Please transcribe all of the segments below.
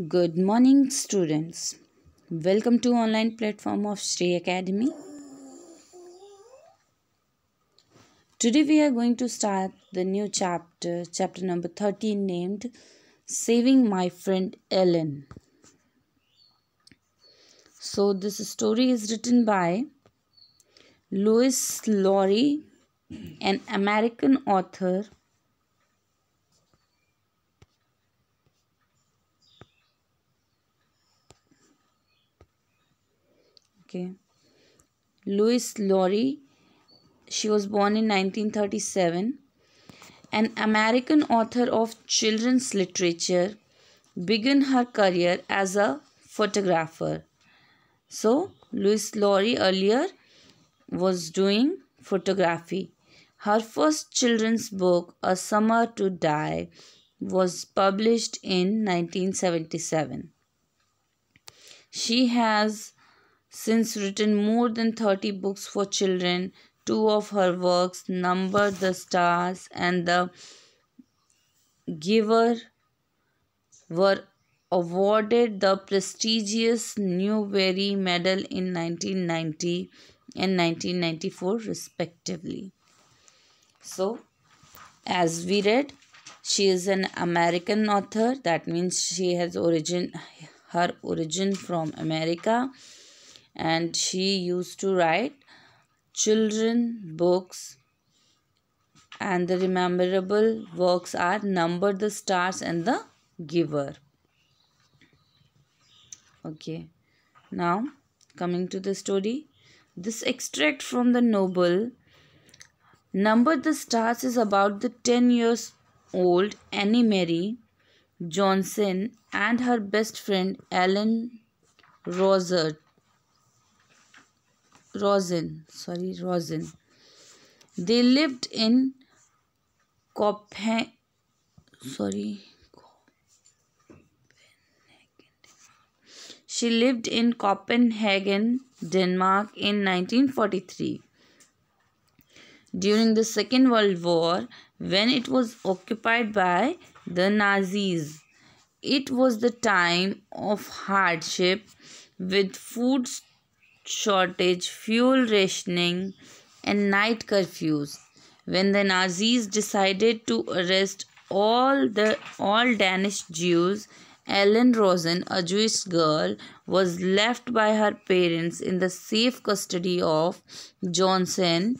Good morning, students. Welcome to online platform of Shri Academy. Today we are going to start the new chapter number 13, named Saving My Friend Ellen. So this story is written by Lois Lowry, an American author. Okay. Lois Lowry, she was born in 1937, an American author of children's literature, began her career as a photographer. So, Lois Lowry earlier was doing photography. Her first children's book, A Summer to Die, was published in 1977. She has since written more than 30 books for children. Two of her works, Number the Stars and The Giver, were awarded the prestigious Newbery Medal in 1990 and 1994 respectively. So, as we read, she is an American author. That means she has her origin from America, and she used to write children books, and the memorable works are Number the Stars and The Giver. Okay, now coming to the story. This extract from the novel Number the Stars is about the 10 years old Annie Mary Johnson and her best friend Ellen Rosen. They lived in Copenhagen. She lived in Copenhagen, Denmark in 1943. During the Second World War, when it was occupied by the Nazis, it was the time of hardship with food shortage, fuel rationing, and night curfews. When the Nazis decided to arrest all Danish Jews, Ellen Rosen, a Jewish girl, was left by her parents in the safe custody of Johnson.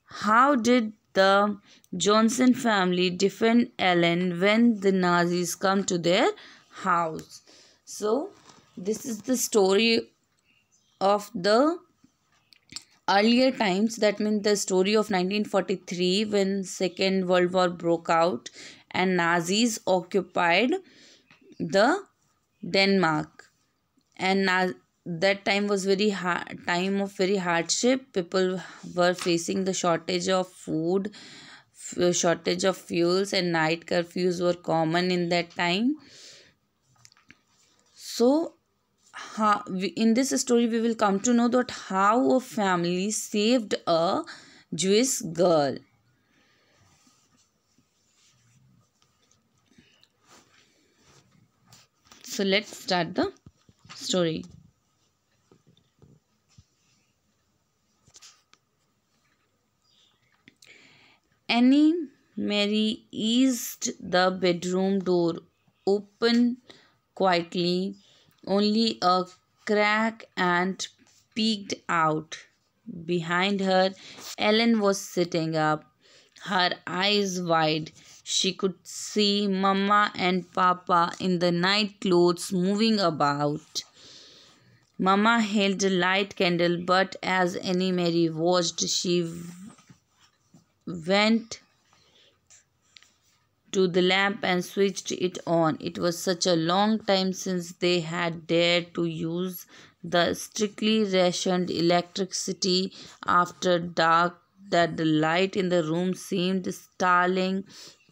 How did the Johnson family defend Ellen when the Nazis come to their house? So, this is the story of the earlier times. That means the story of 1943, when Second World War broke out and Nazis occupied the Denmark, and that time was very hard, time of very hardship. People were facing the shortage of food, shortage of fuels, and night curfews were common in that time. So in this story we will come to know that how a family saved a Jewish girl. So let's start the story. Annie Mary eased the bedroom door open quietly, only a crack, and peeked out. Behind her, Ellen was sitting up, her eyes wide. She could see Mama and Papa in the night clothes moving about. Mama held a light candle, but as Annie Mary watched, she went to the lamp and switched it on. It was such a long time since they had dared to use the strictly rationed electricity after dark that the light in the room seemed startling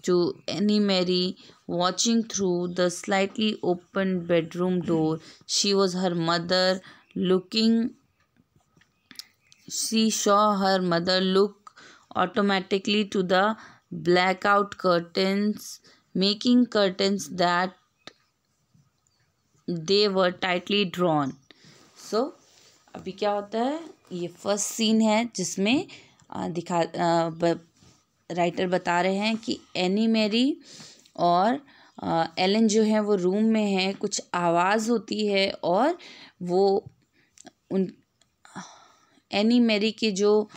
to Annie Mary. Watching through the slightly open bedroom door, she was her mother looking. She saw her mother look automatically to the blackout curtains, making curtains that they were tightly drawn. So अभी क्या होता है, ये first scene है जिसमें writer बता रहे हैं कि एनी मैरी और एलन जो है वो रूम में है, कुछ आवाज़ होती है और वो उन एनी मैरी के जो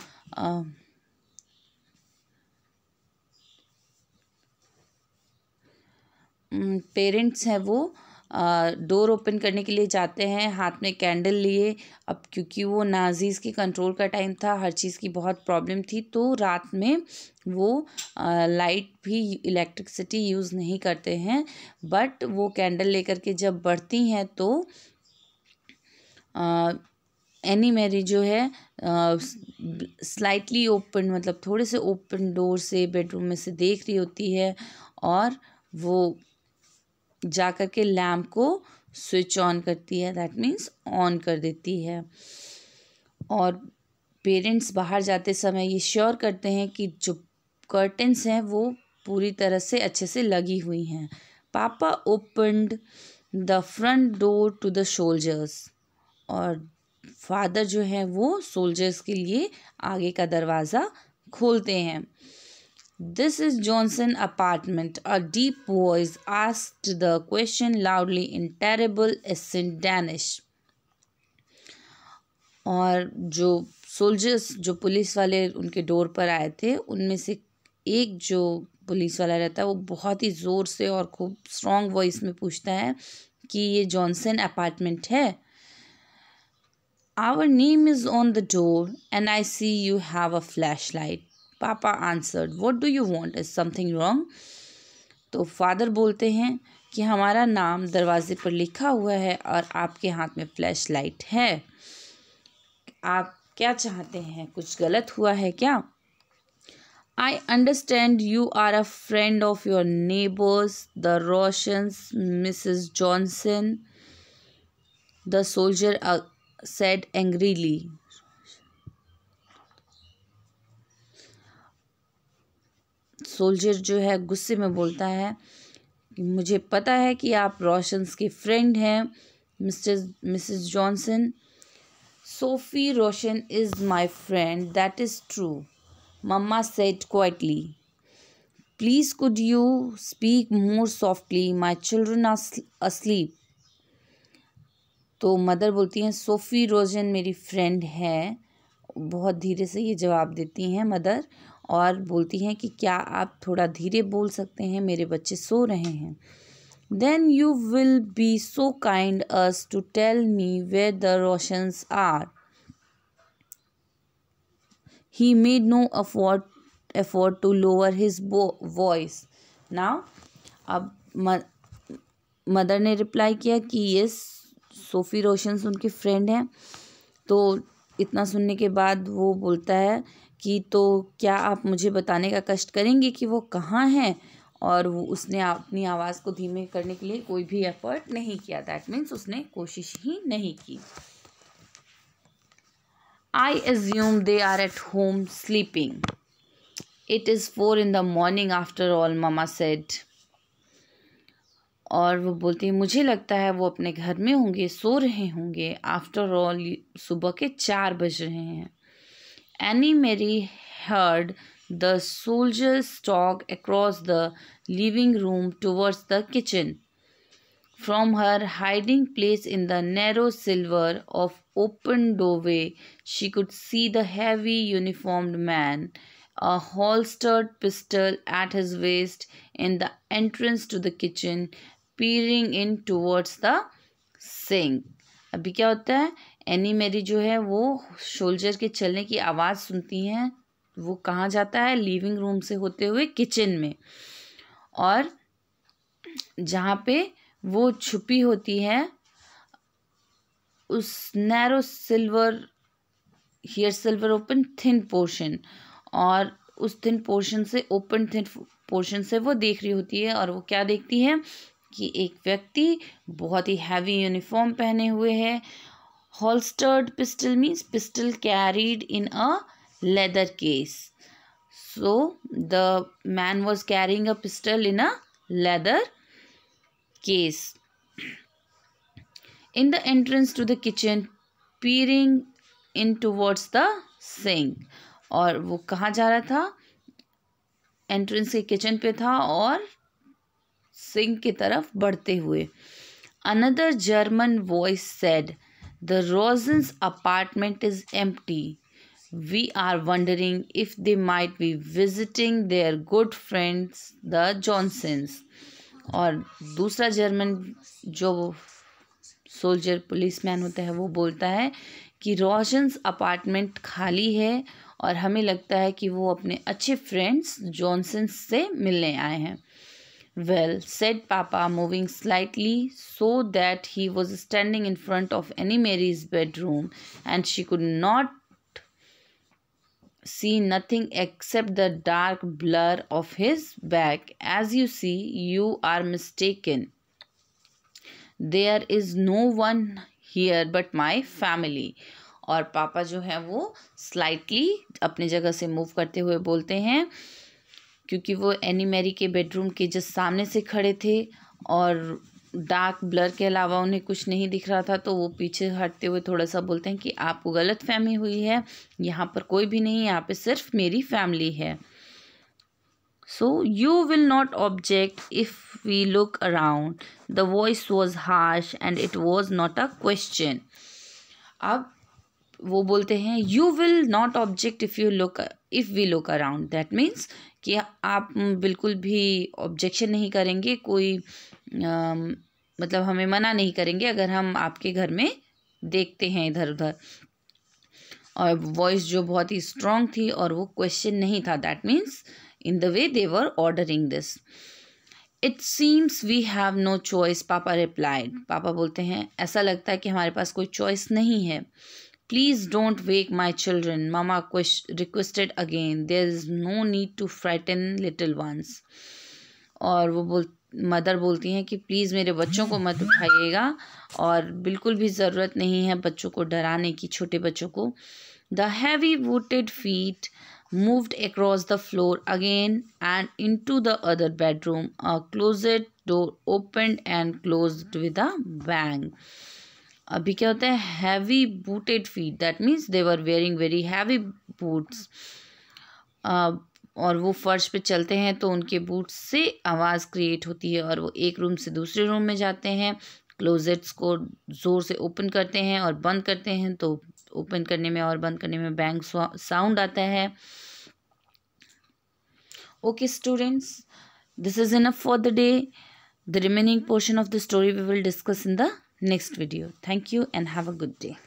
पेरेंट्स हैं वो डोर ओपन करने के लिए जाते हैं हाथ में कैंडल लिए। अब क्योंकि वो नाजीज़ के कंट्रोल का टाइम था, हर चीज़ की बहुत प्रॉब्लम थी, तो रात में वो लाइट भी इलेक्ट्रिसिटी यूज़ नहीं करते हैं। बट वो कैंडल लेकर के जब बढ़ती हैं तो एनी मैरी जो है स्लाइटली ओपन, मतलब थोड़े से ओपन डोर से बेडरूम में से देख रही होती है और वो जा कर के लैम्प को स्विच ऑन करती है, दैट मीन्स ऑन कर देती है। और पेरेंट्स बाहर जाते समय ये श्योर करते हैं कि जो कर्टन्स हैं वो पूरी तरह से अच्छे से लगी हुई हैं। पापा opened the front door to the soldiers, और फादर जो है वो सोल्जर्स के लिए आगे का दरवाज़ा खोलते हैं। This is Johnson apartment. A deep voice asked the question loudly in terrible accent Danish. और जो सोल्जर्स, जो पुलिस वाले उनके डोर पर आए थे, उनमें से एक जो पुलिस वाला रहता है वो बहुत ही ज़ोर से और खूब स्ट्रॉन्ग वॉइस में पूछता है कि ये जॉनसन अपार्टमेंट है। Our name is on the door and I see you have a flashlight. Papa answered, What do you want? Is something wrong? तो फादर बोलते हैं कि हमारा नाम दरवाजे पर लिखा हुआ है और आपके हाथ में फ्लैश लाइट है, आप क्या चाहते हैं, कुछ गलत हुआ है क्या? I understand you are a friend of your neighbors, the Roshans, Mrs. Johnson, the soldier said angrily. Soldier जो है गुस्से में बोलता है कि मुझे पता है कि आप रोशंस के फ्रेंड हैं, Mrs Johnson. Sophie Roshan is my friend, that is true, mama said quietly. Please could you speak more softly, my children are asleep. तो मदर बोलती हैं सोफ़ी रोशन मेरी फ्रेंड है, बहुत धीरे से ये जवाब देती हैं मदर, और बोलती हैं कि क्या आप थोड़ा धीरे बोल सकते हैं, मेरे बच्चे सो रहे हैं। Then you will be so kind as to tell me where the rations are. He made no effort to lower his voice. Now अब मदर ने रिप्लाई किया कि यस, सोफ़ी रोशंस उनकी फ्रेंड हैं। तो इतना सुनने के बाद वो बोलता है कि तो क्या आप मुझे बताने का कष्ट करेंगे कि वो कहाँ हैं? और वो उसने अपनी आवाज़ को धीमे करने के लिए कोई भी एफर्ट नहीं किया, दैट मीन्स उसने कोशिश ही नहीं की। I assume they are at home sleeping. It is 4 in the morning after all, Mama said. और वो बोलती है मुझे लगता है वो अपने घर में होंगे, सो रहे होंगे, आफ्टर ऑल सुबह के 4 बज रहे हैं। Anne Marie heard the soldiers talk across the living room towards the kitchen. From her hiding place in the narrow silver of open doorway, she could see the heavy uniformed man, a holstered pistol at his waist, in the entrance to the kitchen, peering in towards the sink. अभी क्या होता है, any Mary जो है वो soldier के चलने की आवाज़ सुनती हैं, वो कहाँ जाता है, लिविंग रूम से होते हुए किचन में, और जहाँ पे वो छुपी होती है उस narrow silver, here silver open thin portion, और उस थिन पोर्शन से ओपन थिन पोर्शन से वो देख रही होती है। और वो क्या देखती है कि एक व्यक्ति बहुत ही हैवी यूनिफॉर्म पहने हुए है। Holstered pistol means pistol carried in a leather case, so the man was carrying a pistol in a leather case. in the entrance to the kitchen, peering in towards the sink. और वो कहाँ जा रहा था? Entrance के kitchen पे था और सिंक की तरफ बढ़ते हुए. Another German voice said, "The Rosens' apartment is empty. We are wondering if they might be visiting their good friends, the Johnsons." और दूसरा जर्मन जो सोल्जर पुलिसमैन होता है वो बोलता है कि रोशन्स अपार्टमेंट खाली है और हमें लगता है कि वो अपने अच्छे फ्रेंड्स जॉनसन्स से मिलने आए हैं. "Well," said Papa, moving slightly so that he was standing in front of Annie Mary's bedroom and she could not see nothing except the dark blur of his back. "As you see, you are mistaken. There is no one here but my family." और पापा जो है वो slightly अपनी जगह से move करते हुए बोलते हैं, क्योंकि वो एनी मैरी के बेडरूम के जस्ट सामने से खड़े थे और डार्क ब्लर के अलावा उन्हें कुछ नहीं दिख रहा था, तो वो पीछे हटते हुए थोड़ा सा बोलते हैं कि आपको गलत फहमी हुई है, यहाँ पर कोई भी नहीं, यहाँ पे सिर्फ मेरी फैमिली है. "So you will not object if we look around." The voice was harsh and it was not a question. अब वो बोलते हैं you will not object if we look around. That means कि आप बिल्कुल भी ऑब्जेक्शन नहीं करेंगे, कोई मतलब हमें मना नहीं करेंगे अगर हम आपके घर में देखते हैं इधर उधर. और वॉइस जो बहुत ही स्ट्रॉन्ग थी और वो क्वेश्चन नहीं था. That means in the way they were ordering this. "It seems we have no choice," Papa replied. पापा बोलते हैं ऐसा लगता है कि हमारे पास कोई चॉइस नहीं है. "Please don't wake my children," Mama requested again. "There is no need to frighten little ones." और वो मदर बोलती हैं कि प्लीज़ मेरे बच्चों को मत उठाइएगा और बिल्कुल भी ज़रूरत नहीं है बच्चों को डराने की, छोटे बच्चों को. The heavy booted feet moved across the floor again and into the other bedroom. A closet door opened and closed with a bang. अभी क्या होता है? Heavy booted feet. That means they were wearing very heavy boots. और वो फर्श पे चलते हैं तो उनके बूट्स से आवाज़ क्रिएट होती है और वो एक रूम से दूसरे रूम में जाते हैं. क्लोजेट्स को ज़ोर से ओपन करते हैं और बंद करते हैं, तो ओपन करने में और बंद करने में बैंग साउंड आता है. Okay students, this is enough for the day. The remaining portion of the story we will discuss in the next video. Thank you and have a good day.